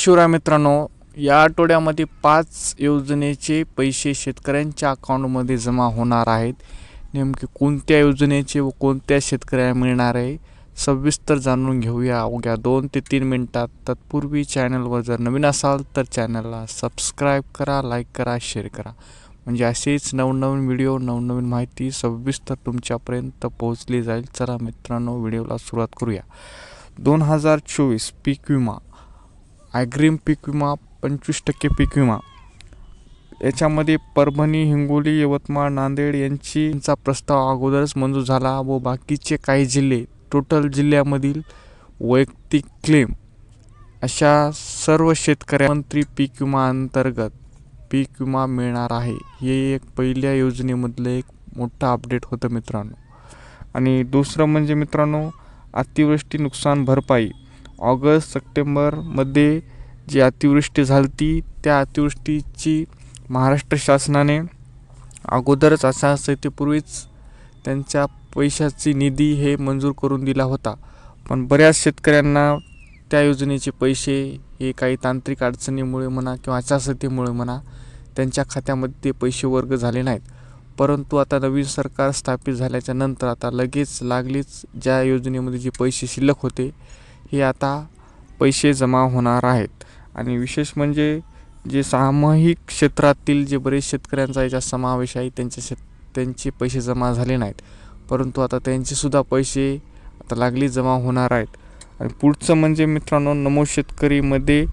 शिवराय मित्रांनो, या आठवड्यामध्ये 5 योजनेचे पैसे शेतकऱ्यांच्या अकाउंटमध्ये जमा होणार आहेत. नेमके कोणत्या योजनेचे व कोणत्या शेतकऱ्याला मिळणार आहे सविस्तर जाणून घेऊया अवघ्या 2 ते 3 मिनिटात. तत्पूर्वी चॅनलवर जर नवीन असाल तर चॅनलला सबस्क्राईब करा, लाईक करा, शेअर करा, म्हणजे असेच नवनवीन व्हिडिओ नवनवीन माहिती सविस्तर तुमच्यापर्यंत पोहोचली जाईल. चला मित्रांनो, व्हिडिओला सुरुवात करूया. 2024 पीक विमा, अग्रिम पीक विमा, 25% पीक विमा, याच्यामध्ये परभणी, हिंगोली, यवतमाळ, नांदेड यांचा प्रस्ताव अगोदरच मंजूर झाला व बाकीचे काही जिल्हे, टोटल जिल्ह्यामधील वैयक्तिक क्लेम अशा सर्व शेतकऱ्यांना पीक विमा अंतर्गत पीक विमा मिळणार आहे. हे एक पहिल्या योजनेमधलं एक मोठा अपडेट होतं मित्रांनो. आणि दुसरं म्हणजे मित्रांनो, अतिवृष्टी नुकसान भरपाई. ऑगस्ट सप्टेंबरमध्ये जी अतिवृष्टी झाली त्या अतिवृष्टीची महाराष्ट्र शासनाने अगोदरच आचारसंहितेपूर्वीच त्यांच्या पैशाची निधी हे मंजूर करून दिला होता. पण बऱ्याच शेतकऱ्यांना त्या योजनेचे पैसे हे काही तांत्रिक अडचणीमुळे म्हणा किंवा आचारसंहितेमुळे म्हणा त्यांच्या खात्यामध्ये ते पैसे वर्ग झाले नाहीत. परंतु आता नवीन सरकार स्थापित झाल्याच्या नंतर आता लागलीच ज्या योजनेमध्ये जे पैसे शिल्लक होते हे आता पैसे जमा होणार आहेत. आणि विशेष म्हणजे जे सामूहिक क्षेत्रातील जे बरेच शेतकऱ्यांचा याचा समावेश आहे त्यांचे पैसे जमा झाले नाहीत, परंतु आता त्यांचेसुद्धा पैसे आता लागलीच जमा होणार आहेत. आणि पुढचं म्हणजे मित्रांनो, नमो शेतकरीमध्ये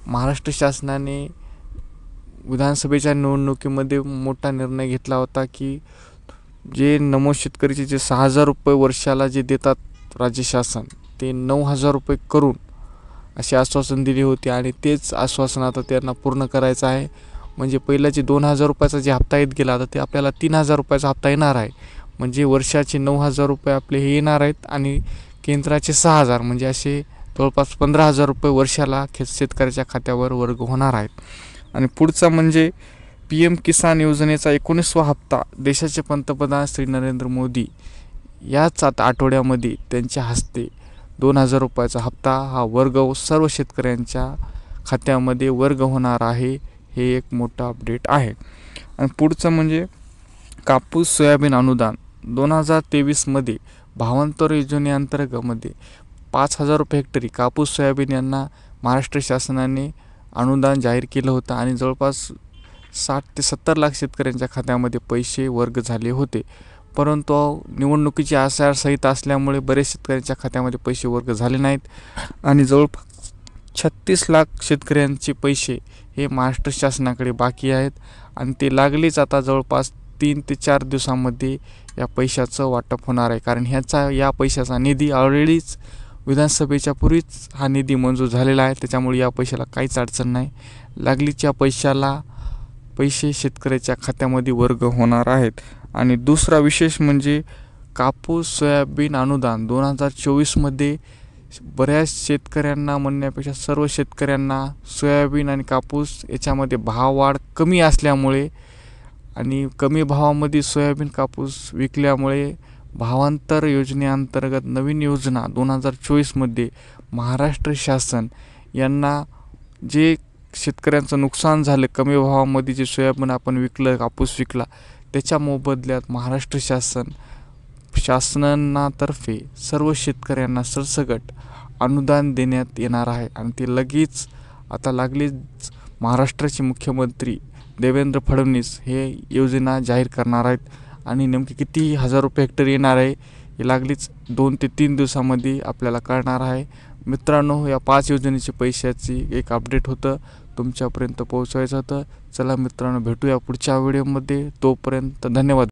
महाराष्ट्र शासनाने विधानसभेच्या निवडणुकीमध्ये मोठा निर्णय घेतला होता की जे नमो शेतकरीचे जे 6,000 रुपये वर्षाला जे देतात राज्य शासन ते 9,000 रुपये करून असे आश्वासन दिले होते. आणि तेच आश्वासन आता त्यांना पूर्ण करायचं आहे. म्हणजे पहिला जे 2,000 रुपयाचा जे हप्ता येत गेला, आता ते आपल्याला 3,000 रुपयाचा हप्ता येणार आहे. म्हणजे वर्षाचे 9,000 रुपये आपले हे येणार आहेत आणि केंद्राचे 6,000, म्हणजे असे जवळपास 15,000 रुपये वर्षाला शेतकऱ्याच्या खात्यावर वर्ग होणार आहेत. आणि पुढचा म्हणजे PM किसान योजनेचा 19वा हप्ता. देशाचे पंतप्रधान श्री नरेंद्र मोदी याच आठवड्यामध्ये त्यांच्या हस्ते 2,000 रुपयाचा हप्ता हा वर्ग सर्व शेतकऱ्यांच्या खात्यामध्ये वर्ग होणार आहे. हे एक मोठा अपडेट आहे. आणि पुढचं म्हणजे कापूस सोयाबीन अनुदान. 2023मध्ये भावांतर योजनेअंतर्गतमध्ये 5,000 रुपये हेक्टरी कापूस सोयाबीन यांना महाराष्ट्र शासनाने अनुदान जाहीर केलं होतं आणि जवळपास 60 ते 70 लाख शेतकऱ्यांच्या खात्यामध्ये पैसे वर्ग झाले होते. परंतु निवडणुकीची आचारसंहिता असल्यामुळे बरेच शेतकऱ्यांच्या खात्यामध्ये पैसे वर्ग झाले नाहीत आणि जवळपास 36 लाख शेतकऱ्यांचे पैसे हे महाराष्ट्र शासनाकडे बाकी आहेत. आणि ते लागलीच आता जवळपास 3 ते 4 दिवसांमध्ये या पैशाचं वाटप होणार आहे. कारण या पैशाचा निधी ऑलरेडीच विधानसभेच्या पूर्वीच हा निधी मंजूर झालेला आहे. त्याच्यामुळे या पैशाला काहीच अडचण नाही. लागलीच्या पैसे शेतकऱ्याच्या खात्यामध्ये वर्ग होणार आहेत. आणि दुसरा विशेष म्हणजे कापूस सोयाबीन अनुदान 2024मध्ये बऱ्याच शेतकऱ्यांना म्हणण्यापेक्षा सर्व शेतकऱ्यांना सोयाबीन आणि कापूस याच्यामध्ये भाववाढ कमी असल्यामुळे आणि कमी भावामध्ये सोयाबीन कापूस विकल्यामुळे भावांतर योजनेअंतर्गत नवीन योजना 2024मध्ये महाराष्ट्र शासन यांना जे शेतकऱ्यांचं नुकसान झालं, कमी भावामध्ये जे सोयाबीन आपण विकलं, कापूस विकला, त्याच्या मोबदल्यात महाराष्ट्र शासनातर्फे सर्व शेतकऱ्यांना सरसकट अनुदान देण्यात येणार आहे. आणि ते लागलीच महाराष्ट्राचे मुख्यमंत्री देवेंद्र फडणवीस हे योजना जाहीर करणार आहेत. आणि नेमके किती हजार रुपये हेक्टर येणार आहे हे लागलीच 2 ते 3 दिवसामध्ये आपल्याला कळणार आहे. मित्रांनो, या 5 योजनेची पैशाची एक अपडेट होतं, तुमच्यापर्यंत पोहोचवायचं होतं. चला मित्रांनो, भेटूया पुढच्या व्हिडिओमध्ये. तोपर्यंत धन्यवाद.